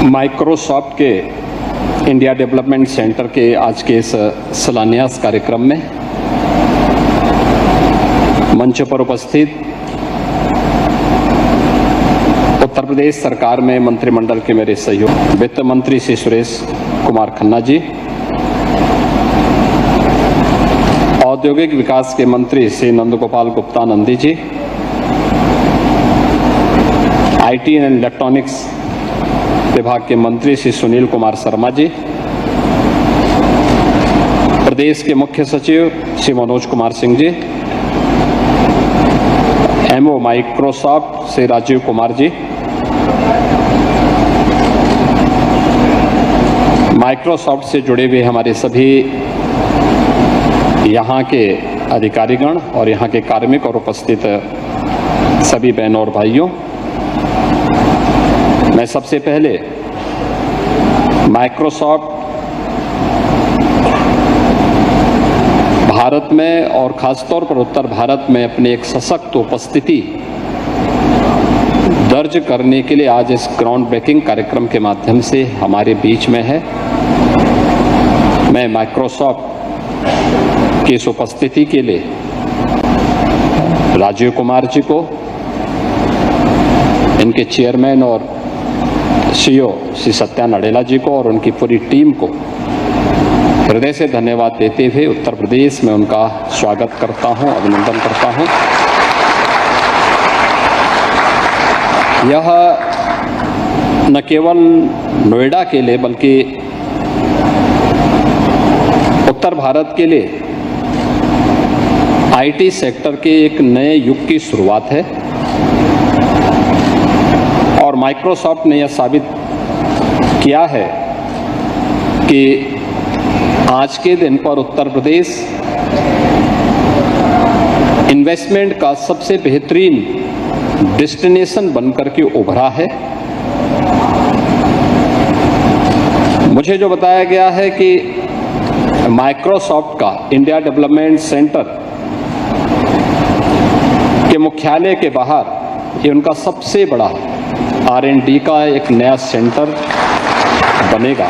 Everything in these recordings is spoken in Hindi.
माइक्रोसॉफ्ट के इंडिया डेवलपमेंट सेंटर के आज के इस शिलान्यास कार्यक्रम में मंच पर उपस्थित उत्तर प्रदेश सरकार में मंत्रिमंडल के मेरे सहयोगी वित्त मंत्री श्री सुरेश कुमार खन्ना जी, औद्योगिक विकास के मंत्री Shri Nandgopal Gupta Nandi ji, IT and electronics विभाग के मंत्री श्री सुनील कुमार शर्मा जी, प्रदेश के मुख्य सचिव Shri Manoj Kumar Singh ji, ammo Microsoft Shri Rajiv Kumar ji, Microsoft से जुड़े हुए हमारे सभी यहाँ के अधिकारीगण और यहाँ के कार्मिक और उपस्थित सभी बहनों और भाइयों, मैं सबसे पहले माइक्रोसॉफ्ट भारत में और खासतौर पर उत्तर भारत में अपनी एक सशक्त उपस्थिति दर्ज करने के लिए आज इस ग्राउंड ब्रेकिंग कार्यक्रम के माध्यम से हमारे बीच में है। मैं माइक्रोसॉफ्ट की इस उपस्थिति के लिए राजीव कुमार जी को, इनके चेयरमैन और सीईओ श्री सत्या नडेला जी को और उनकी पूरी टीम को हृदय से धन्यवाद देते हुए उत्तर प्रदेश में उनका स्वागत करता हूं, अभिनंदन करता हूं। यह न केवल नोएडा के लिए बल्कि उत्तर भारत के लिए आईटी सेक्टर के एक नए युग की शुरुआत है और माइक्रोसॉफ्ट ने यह साबित किया है कि आज के दिन पर उत्तर प्रदेश इन्वेस्टमेंट का सबसे बेहतरीन डेस्टिनेशन बनकर के उभरा है। मुझे जो बताया गया है कि माइक्रोसॉफ्ट का इंडिया डेवलपमेंट सेंटर के मुख्यालय के बाहर ये उनका सबसे बड़ा R&D का एक नया सेंटर बनेगा।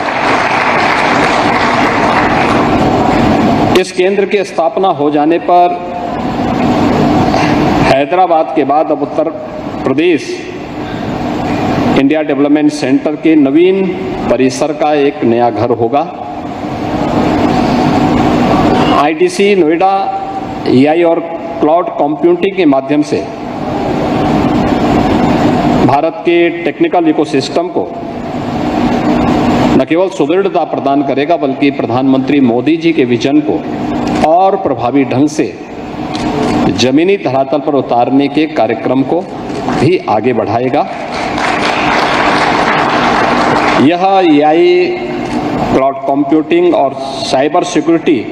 इस केंद्र की स्थापना हो जाने पर हैदराबाद के बाद अब Uttar Pradesh India development centre के नवीन परिसर का एक नया घर होगा। आईटीसी नोएडा एआई और क्लाउड कंप्यूटिंग के माध्यम से भारत के टेक्निकल इकोसिस्टम को न केवल सुदृढ़ता प्रदान करेगा बल्कि प्रधानमंत्री मोदी जी के विजन को और प्रभावी ढंग से जमीनी धरातल पर उतारने के कार्यक्रम को भी आगे बढ़ाएगा। यह एआई, क्लाउड कंप्यूटिंग और साइबर सिक्योरिटी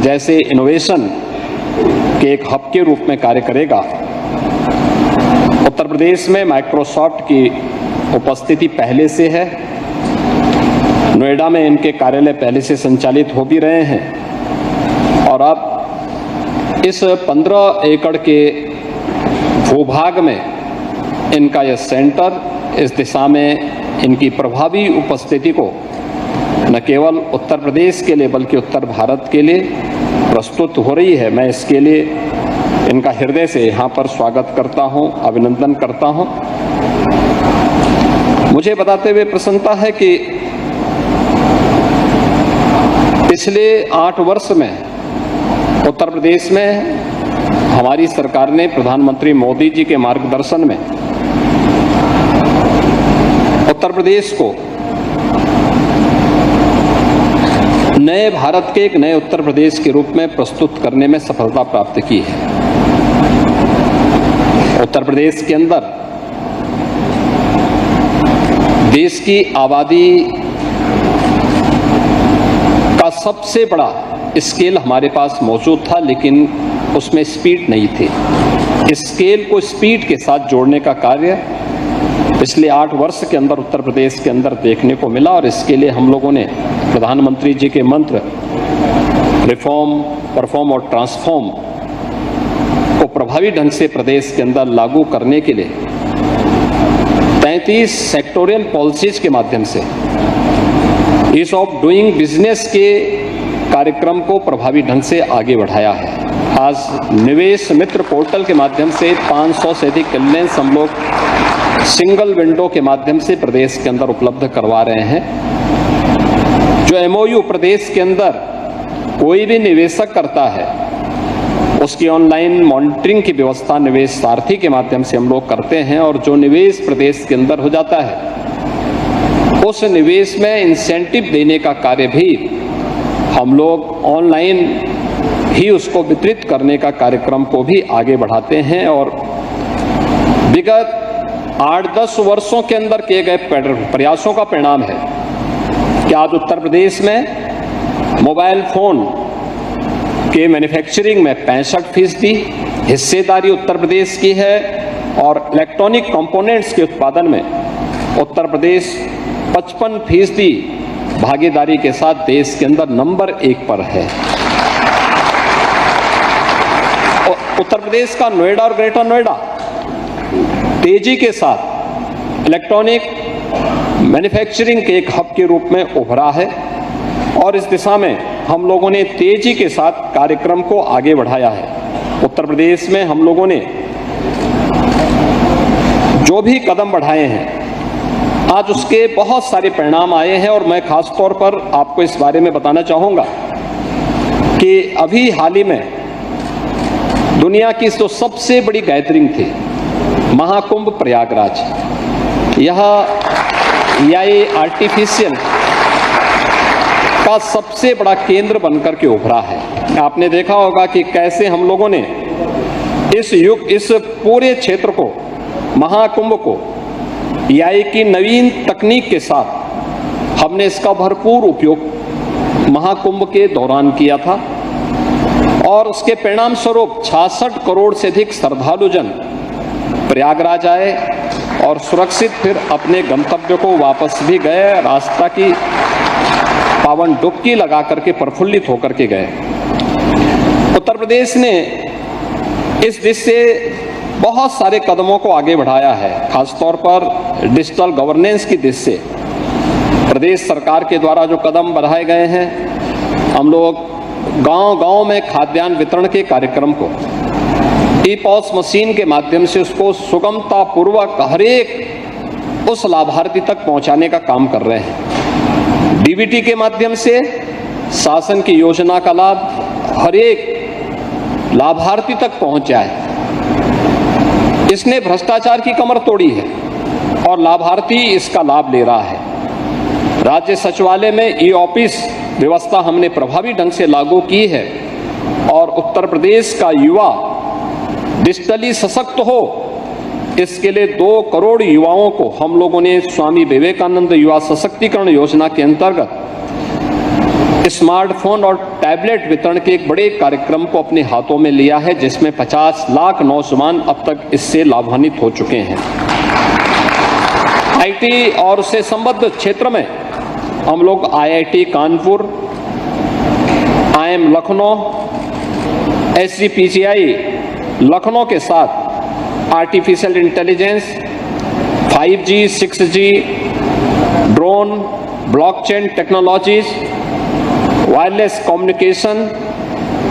जैसे इनोवेशन के एक हब के रूप में कार्य करेगा। उत्तर प्रदेश में माइक्रोसॉफ्ट की उपस्थिति पहले से है। नोएडा में इनके कार्यालय पहले से संचालित हो भी रहे हैं और अब इस 15 एकड़ के भूभाग में इनका यह सेंटर इस दिशा में इनकी प्रभावी उपस्थिति को न केवल उत्तर प्रदेश के लिए बल्कि उत्तर भारत के लिए प्रस्तुत हो रही है। मैं इसके लिए इनका हृदय से यहाँ पर स्वागत करता हूँ, अभिनंदन करता हूँ। मुझे बताते हुए प्रसन्नता है कि पिछले 8 वर्ष में उत्तर प्रदेश में हमारी सरकार ने प्रधानमंत्री मोदी जी के मार्गदर्शन में उत्तर प्रदेश को नए भारत के एक नए उत्तर प्रदेश के रूप में प्रस्तुत करने में सफलता प्राप्त की है। उत्तर प्रदेश के अंदर देश की आबादी का सबसे बड़ा स्केल हमारे पास मौजूद था, लेकिन उसमें स्पीड नहीं थी। स्केल को स्पीड के साथ जोड़ने का कार्य पिछले 8 वर्ष के अंदर उत्तर प्रदेश के अंदर देखने को मिला और इसके लिए हम लोगों ने प्रधानमंत्री जी के मंत्र रिफॉर्म, परफॉर्म और ट्रांसफॉर्म को प्रभावी ढंग से प्रदेश के अंदर लागू करने के लिए 35 सेक्टोरियल पॉलिसीज के माध्यम से ईज ऑफ डूइंग बिजनेस के कार्यक्रम को प्रभावी ढंग से आगे बढ़ाया है। आज निवेश मित्र पोर्टल के माध्यम से 500 से अधिक क्लियरेंस हम लोग सिंगल विंडो के माध्यम से प्रदेश के अंदर उपलब्ध करवा रहे हैं। जो एमओयू प्रदेश के अंदर कोई भी निवेशक करता है उसकी ऑनलाइन मॉनिटरिंग की व्यवस्था निवेश सारथी के माध्यम से हम लोग करते हैं, और जो निवेश प्रदेश के अंदर हो जाता है उस निवेश में इंसेंटिव देने का कार्य भी हम लोग ऑनलाइन ही उसको वितरित करने का कार्यक्रम को भी आगे बढ़ाते हैं। और विगत 8-10 वर्षों के अंदर किए गए प्रयासों का परिणाम है कि आज उत्तर प्रदेश में मोबाइल फोन के मैन्युफैक्चरिंग में 65% हिस्सेदारी उत्तर प्रदेश की है, और इलेक्ट्रॉनिक कंपोनेंट्स के उत्पादन में उत्तर प्रदेश 55% भागीदारी के साथ देश के अंदर नंबर 1 पर है। उत्तर प्रदेश का नोएडा और ग्रेटर नोएडा तेजी के साथ इलेक्ट्रॉनिक मैन्युफैक्चरिंग के एक हब के रूप में उभरा है, और इस दिशा में हम लोगों ने तेजी के साथ कार्यक्रम को आगे बढ़ाया है। उत्तर प्रदेश में हम लोगों ने जो भी कदम बढ़ाए हैं आज उसके बहुत सारे परिणाम आए हैं, और मैं खास तौर पर आपको इस बारे में बताना चाहूँगा कि अभी हाल ही में दुनिया की जो सबसे बड़ी गैदरिंग थी महाकुंभ प्रयागराज, यह AI आर्टिफिशियल का सबसे बड़ा केंद्र बनकर के उभरा है। आपने देखा होगा कि कैसे हम लोगों ने इस पूरे क्षेत्र को, महाकुंभ को AI की नवीन तकनीक के साथ हमने इसका भरपूर उपयोग महाकुंभ के दौरान किया था, और उसके परिणाम स्वरूप 66 करोड़ से अधिक श्रद्धालुजन प्रयागराज आए और सुरक्षित फिर अपने गंतव्य को वापस भी गए, रास्ता की पावन डुबकी लगा करके प्रफुल्लित होकर के गए। उत्तर प्रदेश ने इस दिशा से बहुत सारे कदमों को आगे बढ़ाया है, खासतौर पर डिजिटल गवर्नेंस की दिशा से प्रदेश सरकार के द्वारा जो कदम बढ़ाए गए हैं। हम लोग गांव-गांव में खाद्यान्न वितरण के कार्यक्रम को ई-पॉस मशीन के माध्यम से उसको सुगमता पूर्वक हर एक उस लाभार्थी तक पहुंचाने का काम कर रहे हैं। डीबीटी के माध्यम से शासन की योजना का लाभ हर एक लाभार्थी तक पहुंच जाए, इसने भ्रष्टाचार की कमर तोड़ी है और लाभार्थी इसका लाभ ले रहा है। राज्य सचिवालय में ई-ऑफिस व्यवस्था हमने प्रभावी ढंग से लागू की है, और उत्तर प्रदेश का युवा डिजिटली सशक्त हो इसके लिए 2 करोड़ युवाओं को हम लोगों ने स्वामी विवेकानंद युवा सशक्तिकरण योजना के अंतर्गत स्मार्टफोन और टैबलेट वितरण के एक बड़े कार्यक्रम को अपने हाथों में लिया है, जिसमें 50 लाख नौजवान अब तक इससे लाभान्वित हो चुके हैं। आईटी और उससे संबद्ध क्षेत्र में हम लोग IIT Kanpur, IIM Lucknow, SGPCI Lucknow के साथ artificial intelligence, 5G, 6G, drone, blockchain technologies, wireless communication,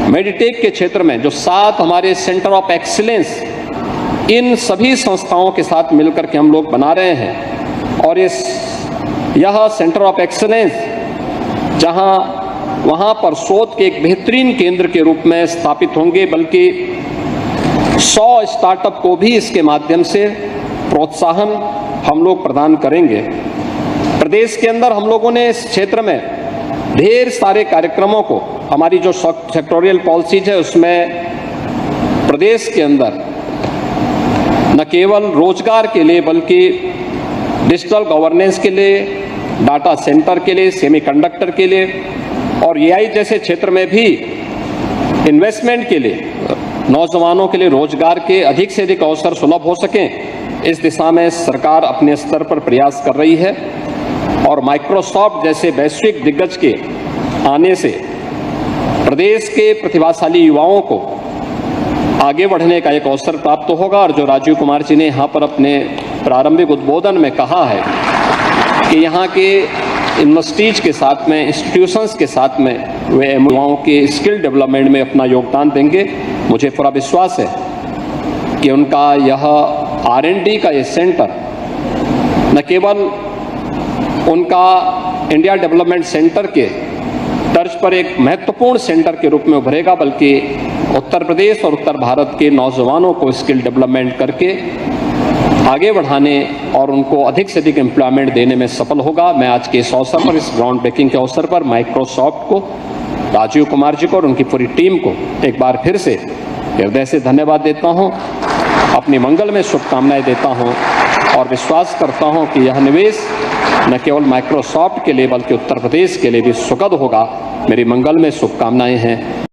Meditech के क्षेत्र में जो 7 हमारे सेंटर ऑफ एक्सीलेंस, इन सभी संस्थाओं के साथ मिलकर के हम लोग बना रहे हैं। और यह सेंटर ऑफ एक्सीलेंस वहाँ पर शोध के एक बेहतरीन केंद्र के रूप में स्थापित होंगे, बल्कि 100 स्टार्टअप को भी इसके माध्यम से प्रोत्साहन हम लोग प्रदान करेंगे। प्रदेश के अंदर हम लोगों ने इस क्षेत्र में ढेर सारे कार्यक्रमों को, हमारी जो सेक्टोरियल पॉलिसीज है उसमें प्रदेश के अंदर न केवल रोजगार के लिए बल्कि डिजिटल गवर्नेंस के लिए, डाटा सेंटर के लिए, सेमीकंडक्टर के लिए और AI जैसे क्षेत्र में भी इन्वेस्टमेंट के लिए, नौजवानों के लिए रोजगार के अधिक से अधिक अवसर सुलभ हो सकें, इस दिशा में सरकार अपने स्तर पर प्रयास कर रही है। और माइक्रोसॉफ्ट जैसे वैश्विक दिग्गज के आने से प्रदेश के प्रतिभाशाली युवाओं को आगे बढ़ने का एक अवसर प्राप्त होगा। और जो राजीव कुमार जी ने यहाँ पर अपने प्रारंभिक उद्बोधन में कहा है कि यहाँ के यूनिवर्सिटीज़ के साथ में, इंस्टीट्यूशंस के साथ में वे युवाओं के स्किल डेवलपमेंट में अपना योगदान देंगे। मुझे पूरा विश्वास है कि उनका यह R&D का ये सेंटर न केवल उनका इंडिया डेवलपमेंट सेंटर के तर्ज पर एक महत्वपूर्ण सेंटर के रूप में उभरेगा, बल्कि उत्तर प्रदेश और उत्तर भारत के नौजवानों को स्किल डेवलपमेंट करके आगे बढ़ाने और उनको अधिक से अधिक एम्प्लॉयमेंट देने में सफल होगा। मैं आज के इस अवसर पर, इस ग्राउंड ब्रेकिंग के अवसर पर माइक्रोसॉफ्ट को, राजीव कुमार जी को और उनकी पूरी टीम को एक बार फिर से हृदय से धन्यवाद देता हूं, अपनी मंगल में शुभकामनाएं देता हूं और विश्वास करता हूं कि यह निवेश न केवल माइक्रोसॉफ्ट के लिए बल्कि उत्तर प्रदेश के लिए भी सुखद होगा। मेरी मंगल में शुभकामनाएं हैं।